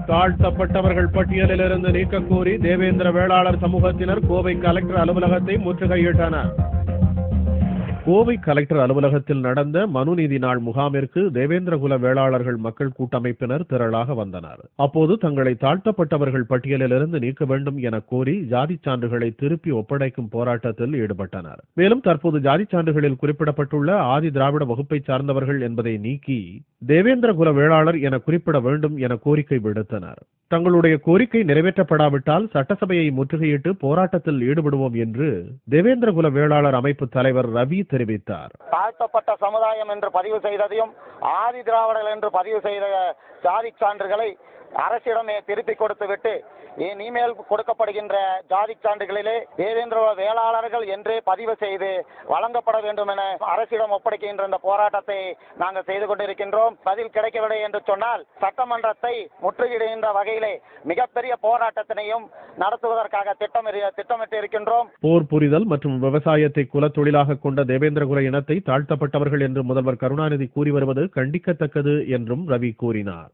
தாழ்த்தப்பட்டவர்கள் பட்டியலிலிருந்து நீக்கக்கோரி தேவேந்திர வேளாளர் சமூகத்தினர் கோவை கலெக்டர் அலுவலகத்தை முற்றுகையிட்டனர். கோவை கலெக்டர் அலுவலகத்தில் நடந்த மனுநீதி நாள் முகாமிற்கு தேவேந்திரகுல வேளாளர்கள் மக்கள் கூட்டமைப்பினர் திரளாக வந்தனர். அப்போது தங்களை தாழ்த்தப்பட்டவர்கள் பட்டியலிலிருந்து நீக்க வேண்டும் என கோரி ஜாதி சான்றுகளை திருப்பி ஒப்படைக்கும் போராட்டத்தில் ஈடுபட்டனர். மேலும் தற்போது ஜாதி சான்றுகளில் குறிப்பிடப்பட்டுள்ள ஆதி திராவிட வகுப்பை சார்ந்தவர்கள் என்பதை நீக்கி தேவேந்திரகுல வேளாளர் என குறிப்பிட வேண்டும் என கோரிக்கை விடுத்தனர். தங்களுடைய கோரிக்கை நிறைவேற்றப்படாவிட்டால் சட்டசபையை முற்றுகையிட்டு போராட்டத்தில் ஈடுபடுவோம் என்று தேவேந்திரகுல வேளாளர் அமைப்பு தலைவர் ரவி தெரிவித்தார். தாழ்த்தப்பட்ட சமுதாயம் என்று பதிவு செய்ததையும் ஆதி திராவிடர்கள் என்று பதிவு செய்த ஜாதி சான்றுகளை அரசிடம் திருப்பி கொடுத்துவிட்டு இனிமேல் கொடுக்கப்படுகின்ற ஜாதி சான்றுகளிலே தேவேந்திர வேளாளர்கள் என்றே பதிவு செய்து வழங்கப்பட வேண்டும் என அரசிடம் ஒப்படைக்கின்ற இந்த போராட்டத்தை நாங்கள் செய்து கொண்டிருக்கின்றோம். பதில் கிடைக்கவில்லை என்று சொன்னால் சட்டமன்றத்தை முற்றுகையிடுகின்ற வகையிலே மிகப்பெரிய போராட்டத்தினையும் நடத்துவதற்காக திட்டமிட்டு இருக்கின்றோம். போர் புரிதல் மற்றும் விவசாயத்தை குலத்தொழிலாக கொண்ட தேவேந்திரகுல இனத்தை தாழ்த்தப்பட்டவர்கள் என்று முதல்வர் கருணாநிதி கூறி வருவது கண்டிக்கத்தக்கது என்றும் ரவி கூறினார்.